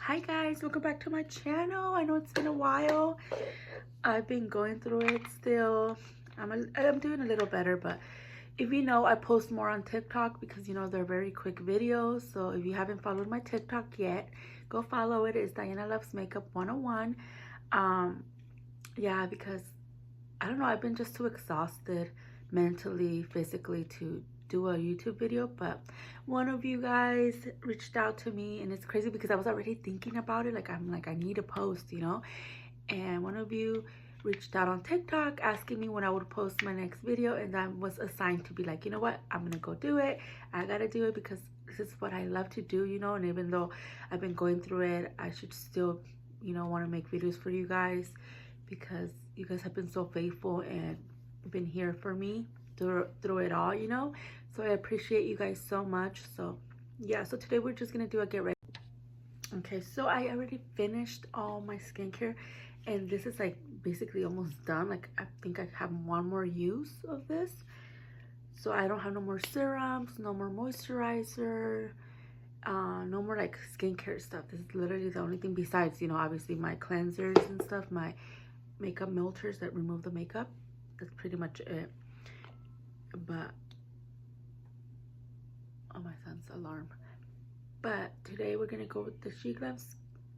Hi guys, welcome back to my channel. I know it's been a while. I've been going through it still. I'm doing a little better, but if you know, I post more on TikTok because you know they're very quick videos. So if you haven't followed my TikTok yet, go follow it. It's Diana Loves Makeup 101. Yeah, because I don't know, I've been just too exhausted mentally, physically to do a YouTube video, but one of you guys reached out to me, and it's crazy because I was already thinking about it. Like, I'm like, I need a post, you know? And one of you reached out on TikTok asking me when I would post my next video, and I was assigned to be like, you know what? I'm gonna go do it. I gotta do it because this is what I love to do, you know? And even though I've been going through it, I should still, you know, want to make videos for you guys because you guys have been so faithful and been here for me through it all, you know? So I appreciate you guys so much. So yeah, so today we're just gonna do a get ready. Okay, so I already finished all my skincare, and this is like basically almost done. Like, I think I have one more use of this. So I don't have no more serums, no more moisturizer, no more like skincare stuff. This is literally the only thing besides, you know, obviously my cleansers and stuff, my makeup melters that remove the makeup. That's pretty much it. But oh, my son's alarm. But today we're gonna go with the Grwm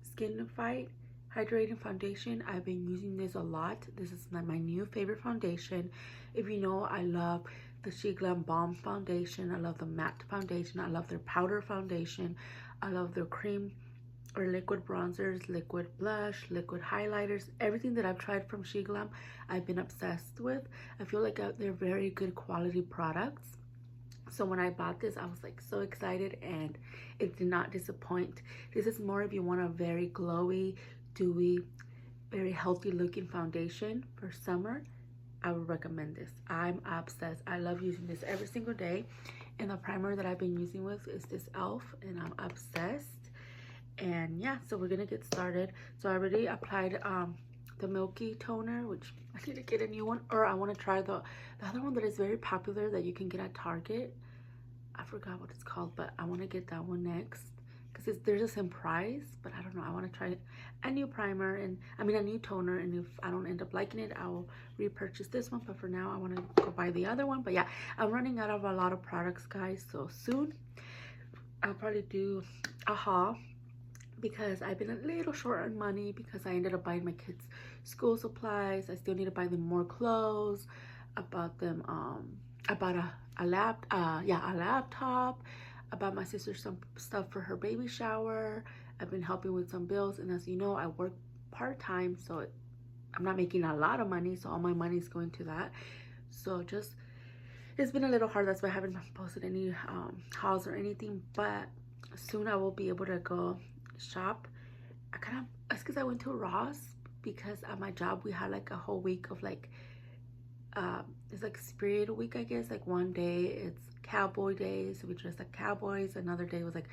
Skin Fight Hydrating Foundation. I've been using this a lot. This is my new favorite foundation. If you know, I love the Grwm Balm Foundation. I love the matte foundation. I love their powder foundation. I love their cream or liquid bronzers, liquid blush, liquid highlighters. Everything that I've tried from Grwm, I've been obsessed with. I feel like they're very good quality products. So when I bought this, I was like so excited, and it did not disappoint. This is more if you want a very glowy, dewy, very healthy looking foundation for summer. I would recommend this. I'm obsessed. I love using this every single day. And the primer that I've been using with is this e.l.f. and I'm obsessed. And yeah, so we're gonna get started. So I already applied the milky toner, which I need to get a new one, or I want to try the other one that is very popular that you can get at Target. I forgot what it's called, but I want to get that one next because there's the same price, but I don't know. I want to try a new primer, and I mean a new toner, and if I don't end up liking it, I'll repurchase this one. But for now, I want to go buy the other one. But yeah, I'm running out of a lot of products, guys, so soon I'll probably do a haul because I've been a little short on money because I ended up buying my kids school supplies. I still need to buy them more clothes. I bought them I bought a laptop. I bought my sister some stuff for her baby shower. I've been helping with some bills, and as you know, I work part-time, so I'm not making a lot of money, so all my money is going to that. So just, it's been a little hard. That's why I haven't posted any hauls or anything, but soon I will be able to go shop. It's because I went to Ross because at my job we had like a whole week of like it's like Spirit Week, I guess. Like one day it's cowboy day, so we dressed like cowboys. Another day was like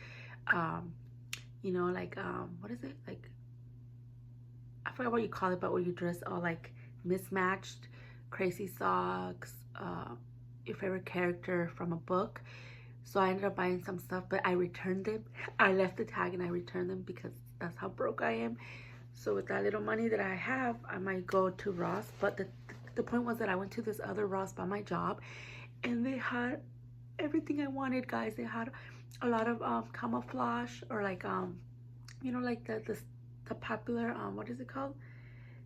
you know, like what is it, like I forgot what you call it, but where you dress all like mismatched, crazy socks, your favorite character from a book. So I ended up buying some stuff, but I returned them. I left the tag and I returned them because that's how broke I am. So with that little money that I have, I might go to Ross. But the point was that I went to this other Ross by my job, and they had everything I wanted, guys. They had a lot of camouflage, or like you know, like the popular what is it called?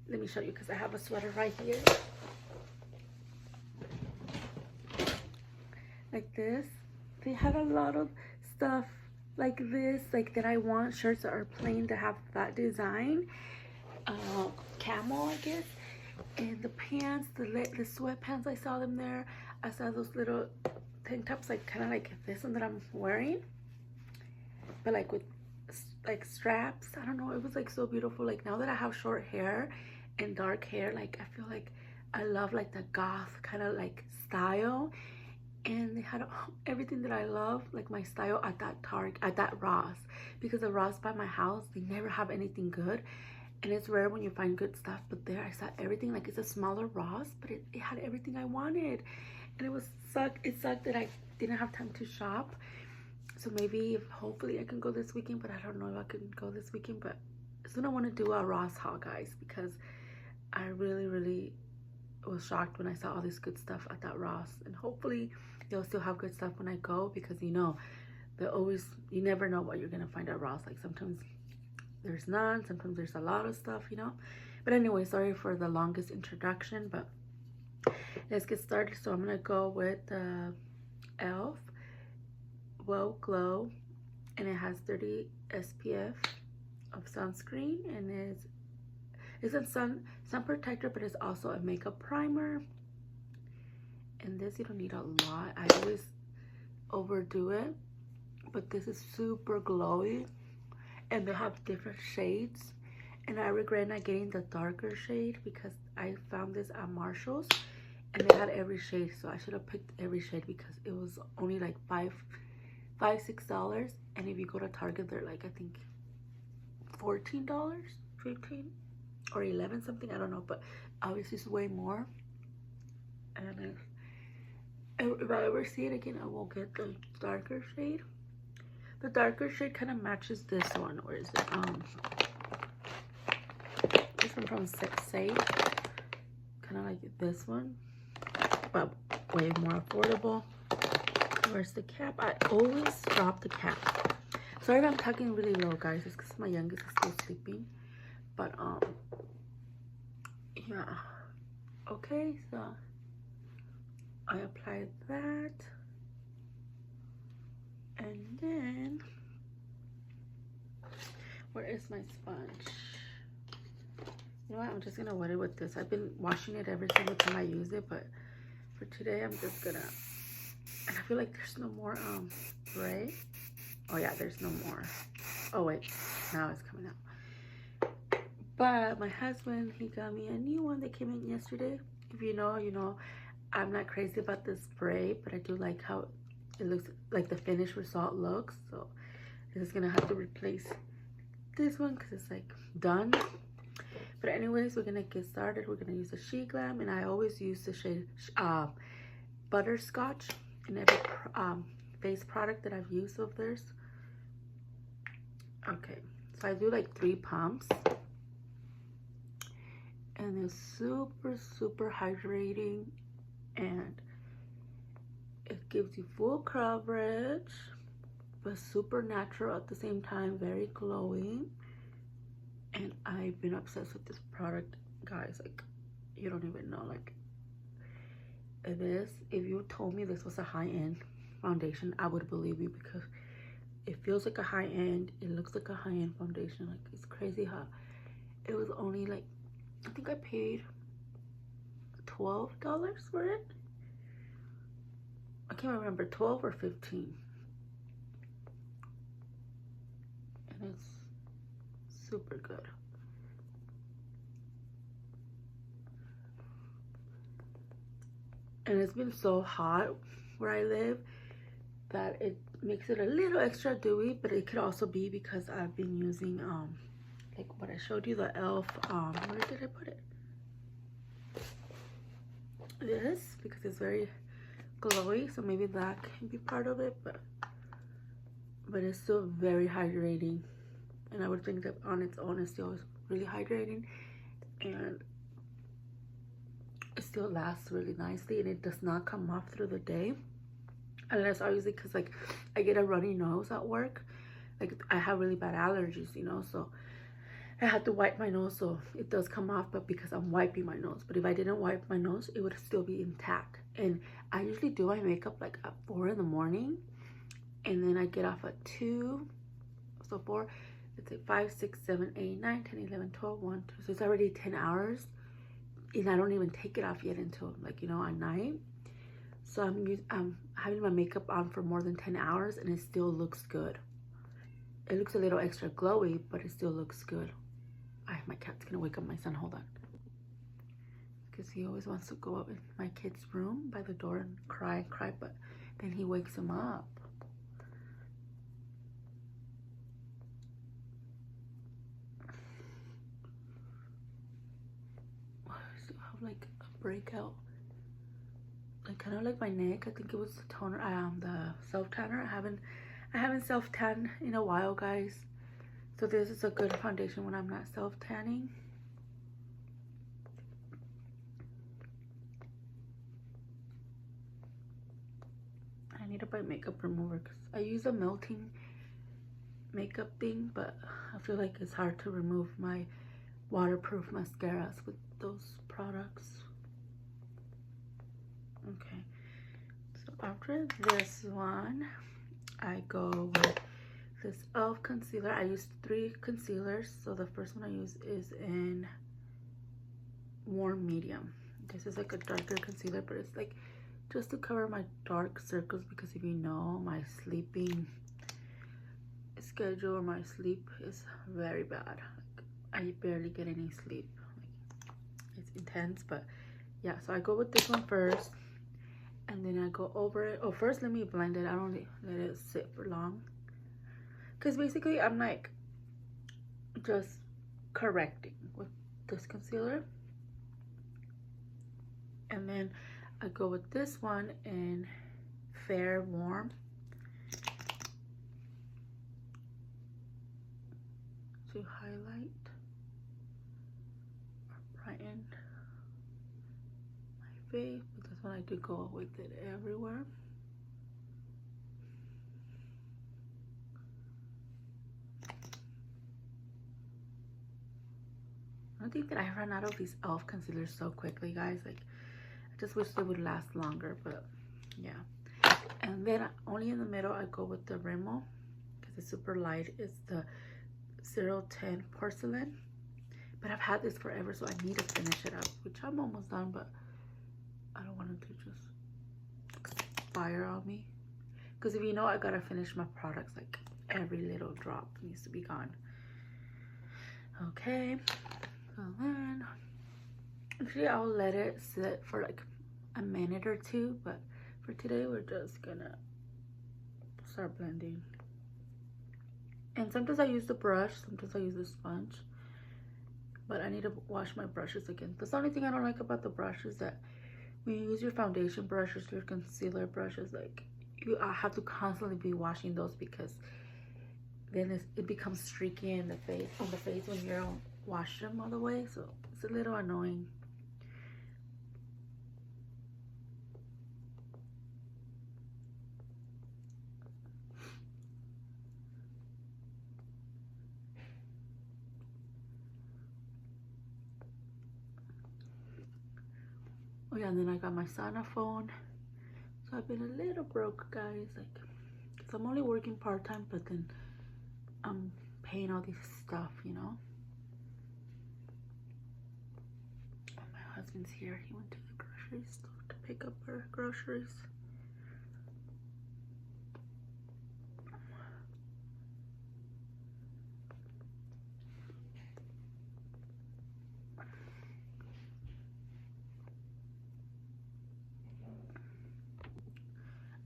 Let me show you because I have a sweater right here. Like this. They had a lot of stuff like this, like that I want. Shirts that are plain that have that design, camel, I guess. And the pants, the sweatpants, I saw them there. I saw those little tank tops, like kind of like this one that I'm wearing, but like with like straps. I don't know, it was like so beautiful. Like now that I have short hair and dark hair, like I feel like I love like the goth kind of like style. And they had everything that I love, like my style, at that Ross, because the Ross by my house, they never have anything good, and it's rare when you find good stuff. But there I saw everything. Like, it's a smaller Ross, but it had everything I wanted, and it sucked that I didn't have time to shop. So maybe, hopefully I can go this weekend, but I don't know if I can go this weekend. But soon I want to do a Ross haul, guys, because I really was shocked when I saw all this good stuff at that Ross. And hopefully they'll still have good stuff when I go, because you know, you never know what you're gonna find at Ross. Like sometimes there's none, sometimes there's a lot of stuff, you know. But anyway, sorry for the longest introduction, but let's get started. So I'm gonna go with the Elf Well Glow, and it has 30 SPF of sunscreen, and it's a sun protector, but it's also a makeup primer. And this, you don't need a lot. I always overdo it, but this is super glowy, and they have different shades. And I regret not getting the darker shade, because I found this at Marshall's and they had every shade, so I should have picked every shade, because it was only like $6. And if you go to Target, they're like, I think $14, 15 or 11 something, I don't know, but obviously it's way more. And if I ever see it again, I will get the darker shade. The darker shade kind of matches this one. Where is it? This one from Safe, kind of like this one, but way more affordable. Where's the cap? I always drop the cap. Sorry if I'm talking really low, guys. It's because my youngest is still sleeping. But yeah. Okay, so I applied that, and then where is my sponge? You know what? I'm just gonna wet it with this. I've been washing it every single time I use it, but for today I'm just gonna. And I feel like there's no more spray. Oh yeah, there's no more. Oh wait, now it's coming out. But my husband, he got me a new one that came in yesterday. If you know, you know, I'm not crazy about this spray, but I do like how it looks, like the finished result looks. So this is gonna have to replace this one because it's like done. But anyways, we're gonna get started. We're gonna use the She Glam, and I always use the shade Butterscotch in every face product that I've used of theirs. Okay, so I do like 3 pumps, and it's super hydrating, and it gives you full coverage but super natural at the same time, very glowing. And I've been obsessed with this product, guys. Like, you don't even know. Like, this, if you told me this was a high-end foundation, I would believe you, because it feels like a high-end, it looks like a high-end foundation. Like, it's crazy how it was only like, I think I paid $12 for it. I can't remember, 12 or 15. And it's super good. And it's been so hot where I live that it makes it a little extra dewy, but it could also be because I've been using like what I showed you, the Elf, where did I put it? This, because it's very glowy, so maybe that can be part of it, but it's still very hydrating. And I would think that on its own it's still really hydrating, and it still lasts really nicely, and it does not come off through the day, unless obviously, because like I get a runny nose at work. Like, I have really bad allergies, you know, so I have to wipe my nose, so it does come off, but because I'm wiping my nose. But if I didn't wipe my nose, it would still be intact. And I usually do my makeup like at 4 in the morning, and then I get off at 2, so 4, it's like 5, 6, 7, 8, 9, 10, 11, 12, 1, 2, so it's already 10 hours, and I don't even take it off yet until, like, you know, at night. So I'm having my makeup on for more than 10 hours, and it still looks good. It looks a little extra glowy, but it still looks good. My cat's gonna wake up my son, hold on. Because he always wants to go up in my kid's room by the door and cry, but then he wakes him up. I still have like a breakout, like kind of like my neck. I think it was the toner, the self tanner. I haven't self-tanned in a while, guys. So this is a good foundation when I'm not self-tanning. I need to buy makeup remover because I use a melting makeup thing, but I feel like it's hard to remove my waterproof mascaras with those products. Okay, so after this one, I go with this e.l.f. concealer. I use 3 concealers. So the first one I use is in warm medium. This is like a darker concealer, but it's like just to cover my dark circles, because if you know, my sleeping schedule or my sleep is very bad. Like, I barely get any sleep. Like, it's intense. But yeah, so I go with this one first, and then I go over it. Oh, first let me blend it. I don't let it sit for long, because basically I'm like just correcting with this concealer. And then I go with this one in Fair Warm to highlight or brighten my face. But this one I do go with it everywhere. I think that I ran out of these e.l.f. concealers so quickly, guys. Like, I just wish they would last longer, but yeah. And then only in the middle I go with the Rimmel, because it's super light. It's the 010 Porcelain, but I've had this forever, so I need to finish it up, which I'm almost done, but I don't want it to just expire on me, because if you know, I gotta finish my products. Like, every little drop needs to be gone. Okay, so then usually I'll let it sit for like a minute or two, but for today we're just gonna start blending. And sometimes I use the brush, sometimes I use the sponge, but I need to wash my brushes again. That's the only thing I don't like about the brush, is that when you use your foundation brushes, your concealer brushes, like, you have to constantly be washing those, because then it becomes streaky in the face, on the face, when you don't wash them all the way. So it's a little annoying. Oh yeah, and then I got my Sana phone. So I've been a little broke, guys, like, because I'm only working part-time, but then I'm paying all this stuff, you know. Oh, my husband's here. He went to the grocery store to pick up our groceries.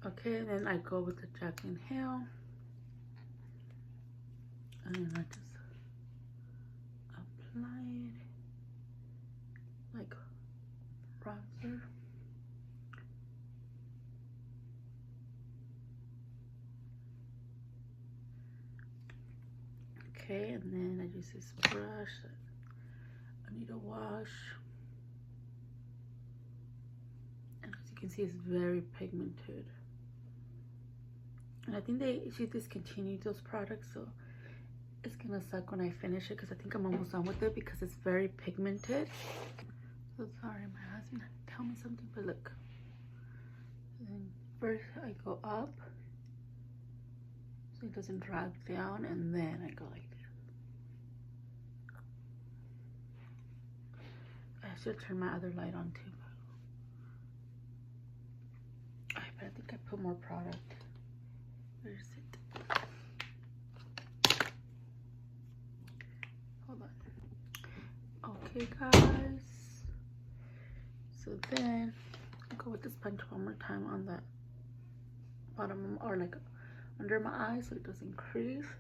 Okay, and then I go with the Jack and Hill, and then I just apply it like bronzer. Okay, and then I use this brush. I need to wash, and as you can see, it's very pigmented. And I think she discontinued those products, so it's gonna suck when I finish it, because I think I'm almost done with it, because it's very pigmented. So sorry, my husband had to tell me something, but look. And first I go up so it doesn't drag down, and then I go like this. I should turn my other light on too. But I think I put more product. Where is it? Hold on. Okay, guys. So then I go with the sponge one more time on the bottom, or like under my eyes, so it doesn't crease.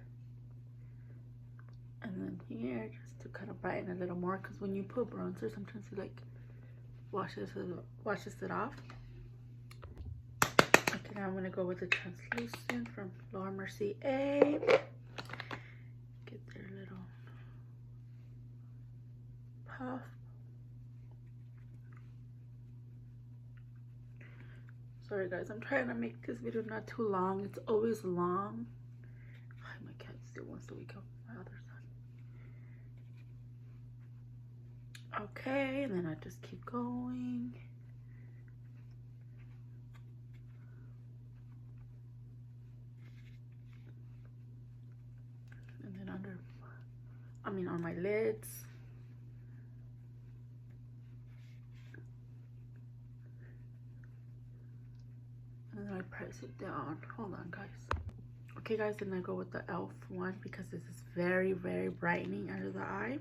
And then here, just to kind of brighten a little more, because when you put bronzer, sometimes it like washes it off. Okay, Okay, now I'm going to go with the translucent from Laura Mercier. Get their little puff. Sorry guys, I'm trying to make this video not too long. It's always long. Oh, my cat still wants to wake up my other son. Okay, and then I just keep going. And then on my lids. And then I press it down. Hold on guys. Okay guys, then I go with the e.l.f. one because this is very, very brightening under the eye.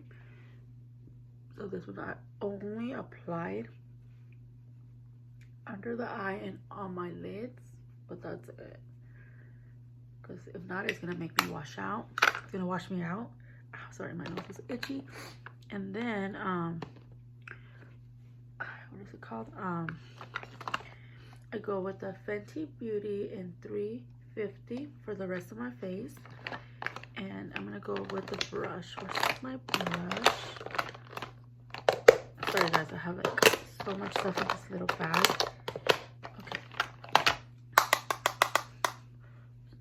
So this one I only applied under the eye and on my lids, but that's it. Because if not, it's gonna make me wash out. It's gonna wash me out. Oh, sorry, my nose is itchy. And then what is it called? I go with the Fenty Beauty in 350 for the rest of my face. And I'm gonna go with the brush. Where's my brush? Sorry guys, I have like so much stuff in this little bag. Okay.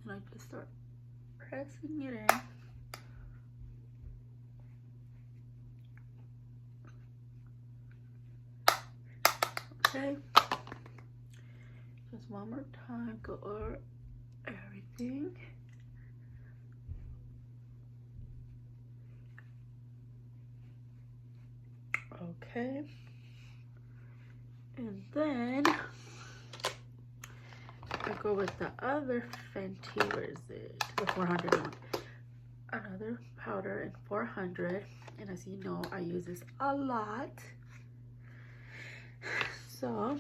And I just start pressing it in. Okay. Just one more time, go over everything. Okay. And then I go with the other Fenty, where is it? The 400 one. Another powder in 400. And as you know, I use this a lot. So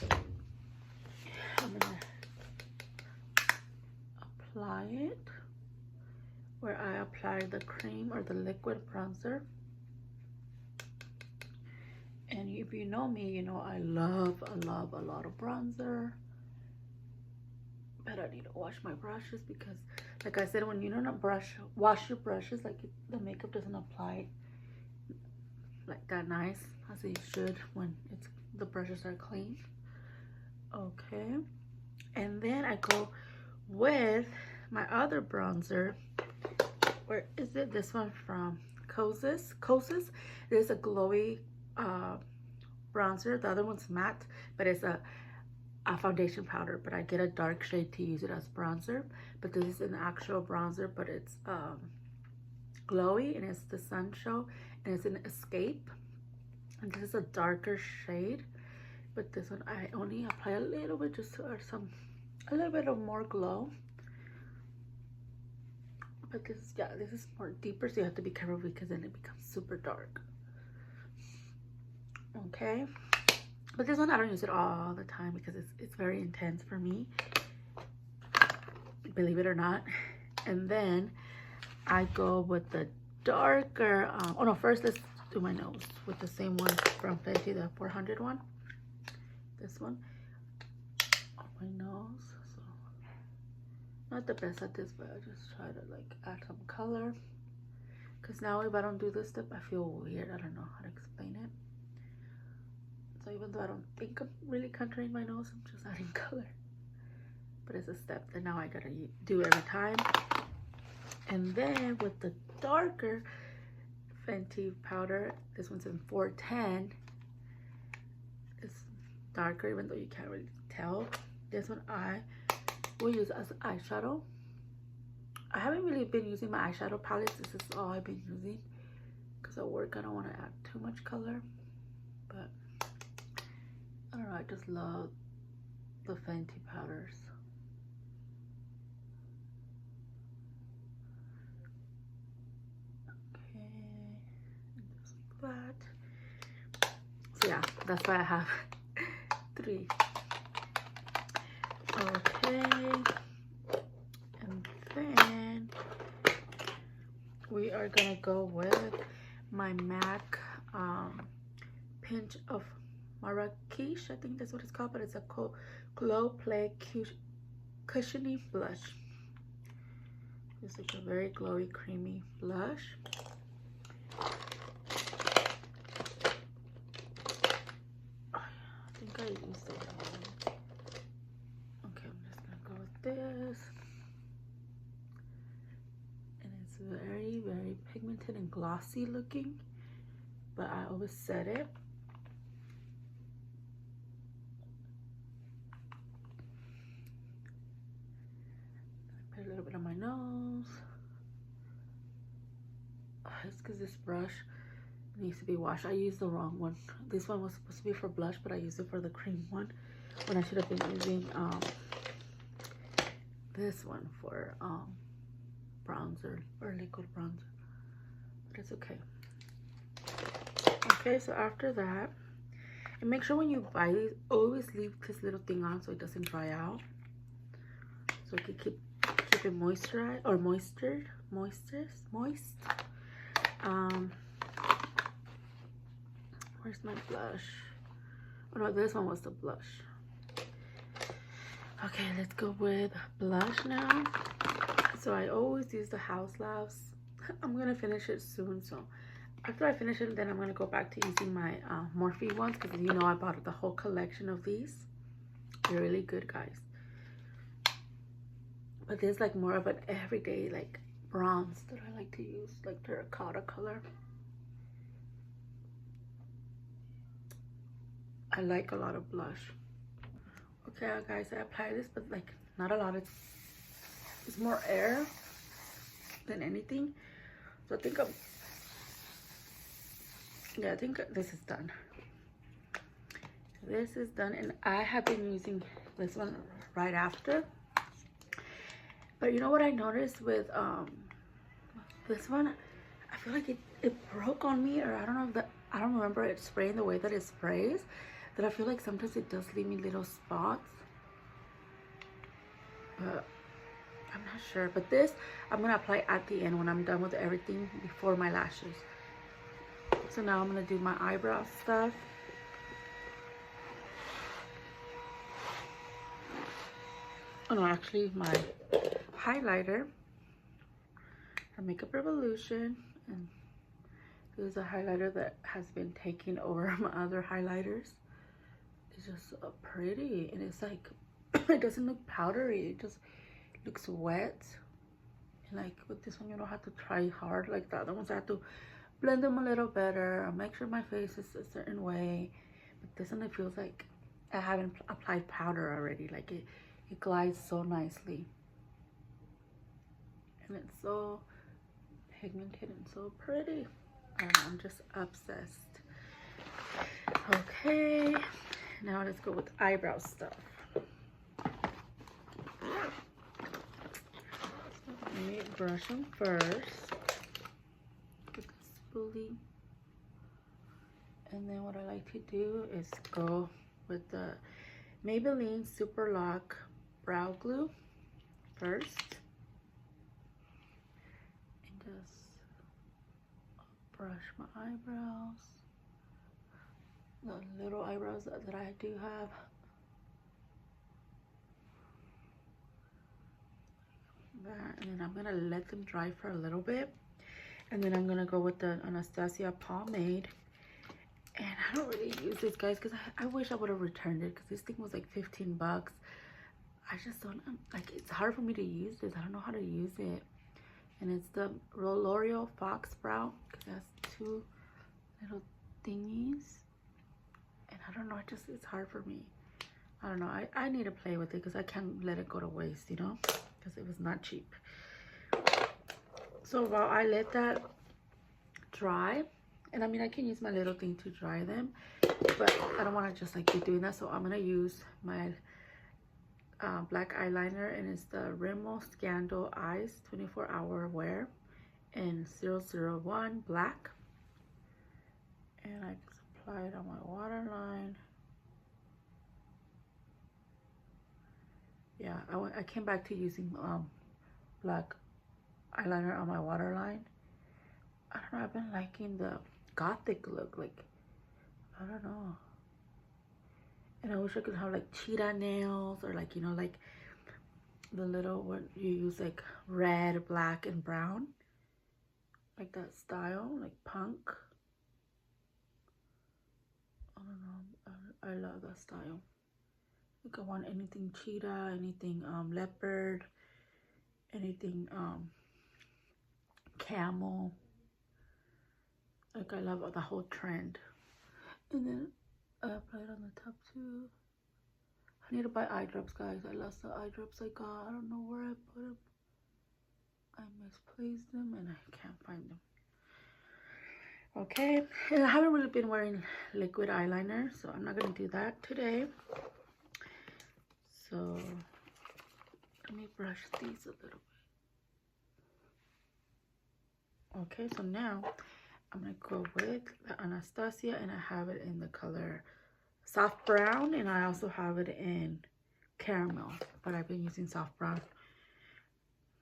I'm gonna apply it where I apply the cream or the liquid bronzer. And if you know me, you know I love a lot of bronzer. But I need to wash my brushes because, like I said, when you don't wash your brushes, like the makeup doesn't apply like that nice as it should when the brushes are clean. Okay, and then I go with my other bronzer. Where is it? This one from Kosas. It is a glowy bronzer. The other one's matte, but it's a foundation powder, but I get a dark shade to use it as bronzer. But this is an actual bronzer, but it's glowy, and it's the Sun Show, and it's an Escape, and this is a darker shade. But this one I only apply a little bit just to add a little bit of more glow. But this is more deeper, so you have to be careful because then it becomes super dark. Okay, but this one I don't use it all the time because it's very intense for me, believe it or not. And then I go with the darker oh no, first let's do my nose with the same one from Fenty, the 400 one. This one on my nose. So not the best at this, but I just try to like add some color, because now if I don't do this step I feel weird. I don't know how to explain it. So even though I don't think I'm really contouring my nose, I'm just adding color. But it's a step that now I gotta do every time. And then with the darker Fenty powder, this one's in 410. It's darker, even though you can't really tell. This one I will use as eyeshadow. I haven't really been using my eyeshadow palettes. This is all I've been using because at work I don't want to add too much color. But I don't know, I just love the Fenty powders. Okay, just like that. So yeah, that's why I have 3. Okay, and then we are gonna go with my MAC Pinch of Marrakesh. I think that's what it's called, but it's a Glow Play Cushiony Blush. It's like a very glowy, creamy blush. I think I used it. Okay, I'm just gonna go with this. And it's very, very pigmented and glossy looking, but I always set it. Put a little bit on my nose. It's because this brush needs to be washed. I used the wrong one. This one was supposed to be for blush, but I used it for the cream one when I should have been using this one for bronzer or liquid bronzer, but it's okay. Okay, so after that, and make sure when you buy these, always leave this little thing on so it doesn't dry out, so it can keep it moisturized or moist. Where's my blush? Oh no, this one was the blush. Okay, let's go with blush now. So I always use the House Labs. I'm gonna finish it soon, so after I finish it, then I'm gonna go back to using my Morphe ones, because you know I bought the whole collection of these. They're really good, guys. But there's like more of an everyday like bronze that I like to use, like terracotta color. I like a lot of blush. Okay, guys, I apply this, but like not a lot. It's more air than anything. So I think I think this is done. This is done, and I have been using this one right after. But you know what I noticed with this one? I feel like it broke on me, or I don't know if I don't remember it spraying the way that it sprays. That I feel like sometimes it does leave me little spots. But I'm not sure. But this I'm gonna apply at the end when I'm done with everything before my lashes. So now I'm gonna do my eyebrow stuff. Oh no, actually my highlighter from Makeup Revolution, and this is a highlighter that has been taking over my other highlighters. It's just so pretty, and it's like it doesn't look powdery, it just looks wet. And like with this one, you don't have to try hard like the other ones. I have to blend them a little better, make sure my face is a certain way. But this one, it feels like I haven't applied powder already. Like it glides so nicely, and it's so pigmented and so pretty. I don't know, I'm just obsessed. Okay, now let's go with eyebrow stuff. Let me brush them first with the spoolie, and then what I like to do is go with the Maybelline Super Lock Brow Glue first, and just brush my eyebrows, the little eyebrows that I do have. That, and then I'm gonna let them dry for a little bit, and then I'm gonna go with the Anastasia pomade. And I don't really use this, guys, because I wish I would have returned it, because this thing was like 15 bucks. I just don't like, it's hard for me to use this. I don't know how to use it. And it's the L'Oreal Fox Brow, because it has two little thingies, and I don't know, it's hard for me. I don't know, I need to play with it, because I can't let it go to waste, you know, because it was not cheap. So while I let that dry, and I mean, I can use my little thing to dry them, but I don't want to just like be doing that. So I'm gonna use my black eyeliner, and it's the Rimmel Scandal Eyes 24-hour wear in 001 black, and I just apply it on my waterline. Yeah, I came back to using black eyeliner on my waterline. I don't know, I've been liking the gothic look, like, I don't know. And I wish I could have like cheetah nails, or like, you know, like the little one you use, like red, black, and brown. Like that style, like punk. I don't know. I love that style. Like I want anything cheetah, anything leopard, anything camel. Like I love the whole trend. And then I apply it on the top too. I need to buy eye drops, guys. I lost the eye drops I got. I don't know where I put them. I misplaced them and I can't find them. Okay, and I haven't really been wearing liquid eyeliner, so I'm not gonna do that today. So let me brush these a little bit. Okay, so now I'm gonna go with the Anastasia, and I have it in the color soft brown, and I also have it in caramel, but I've been using soft brown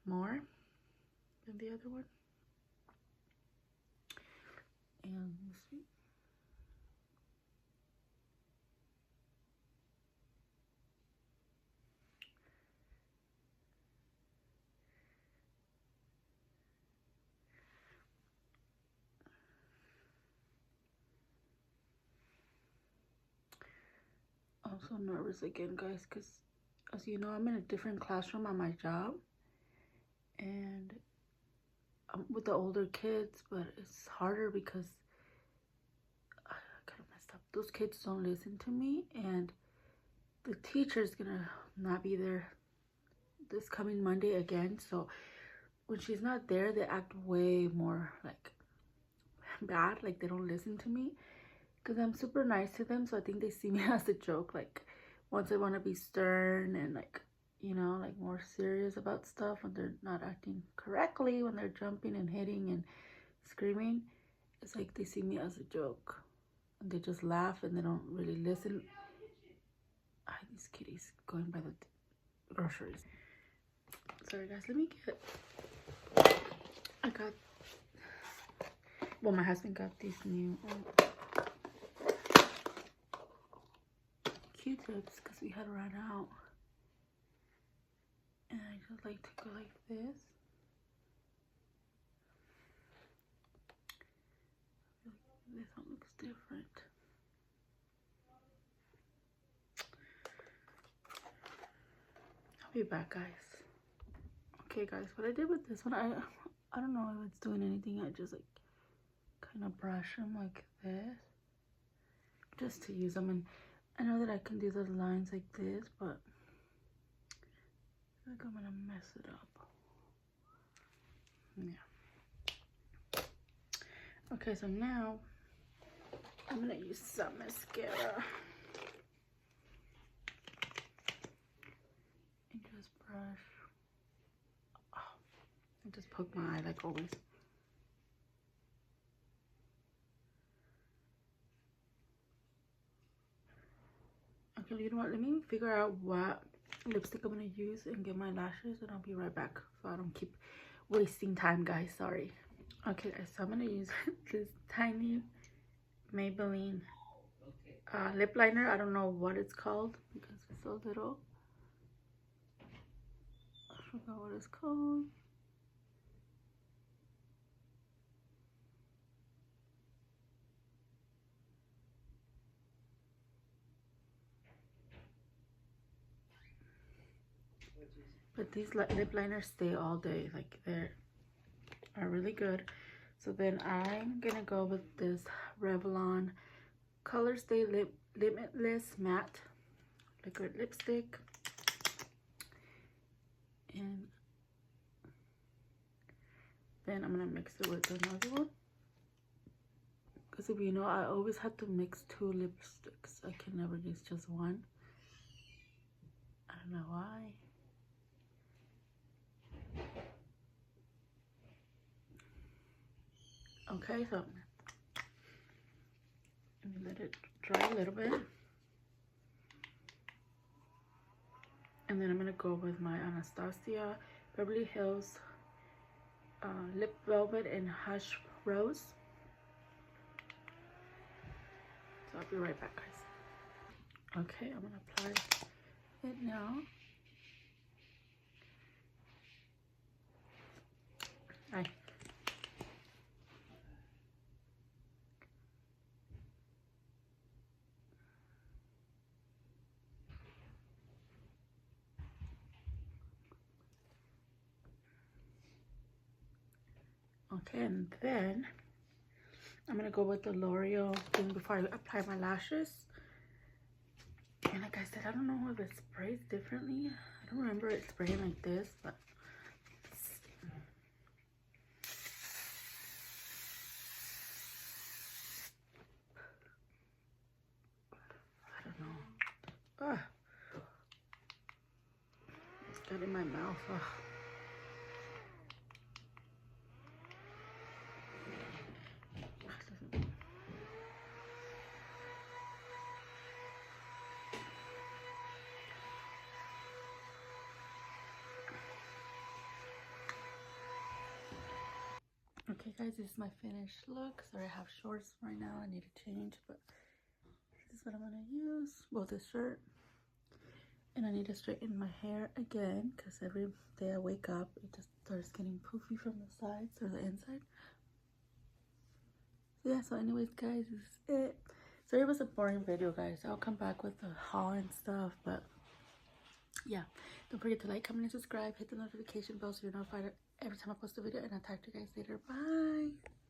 more than the other one. And let's see. I'm so nervous again, guys, because as you know, I'm in a different classroom at my job, and I'm with the older kids, but it's harder because I kind of messed up. Those kids don't listen to me, and the teacher's gonna not be there this coming Monday again. So when she's not there, they act way more like bad, like they don't listen to me, because I'm super nice to them. So I think they see me as a joke. Like once I want to be stern and like, you know, like more serious about stuff when they're not acting correctly, when they're jumping and hitting and screaming, it's like they see me as a joke and they just laugh and they don't really listen. These kitties going by the groceries. Sorry guys, let me get, well, my husband got these new Q-tips because we had run out, and I just like to go like this. This one looks different. I'll be back, guys. Okay guys, what I did with this one, I don't know if it's doing anything. I just like kind of brush them like this just to use them, and I know that I can do the lines like this, but I think I'm gonna mess it up. Yeah. Okay, so now I'm gonna use some mascara and just brush. Oh, and just poke my eye like always. Okay, you know what? Let me figure out what lipstick I'm gonna use and get my lashes, and I'll be right back so I don't keep wasting time, guys. Sorry. Okay, guys, so I'm gonna use this tiny Maybelline lip liner. I don't know what it's called because it's so little. I forgot what it's called. But these lip liners stay all day. Like they are really good. So then I'm gonna go with this Revlon Color Stay Limitless Matte Liquid Lipstick. And then I'm gonna mix it with another one. Because if you know, I always have to mix two lipsticks. I can never use just one. I don't know why. Okay, so let me let it dry a little bit. And then I'm gonna go with my Anastasia Beverly Hills Lip Velvet and Hush Rose. So I'll be right back, guys. Okay, I'm gonna apply it now. Right. Okay, and then I'm gonna go with the L'Oreal thing before I apply my lashes. And like I said, I don't know if it sprays differently. I don't remember it spraying like this, but I don't know. Ugh. It's got in my mouth. Ugh. Okay guys, this is my finished look. Sorry, I have shorts right now. I need to change, but this is what I'm gonna use. Well, this shirt. And I need to straighten my hair again because every day I wake up, it just starts getting poofy from the sides or the inside. So yeah, so anyways guys, this is it. Sorry it was a boring video guys. I'll come back with the haul and stuff, but yeah. Don't forget to like, comment, and subscribe. Hit the notification bell so you're notified every time I post a video, and I'll talk to you guys later. Bye!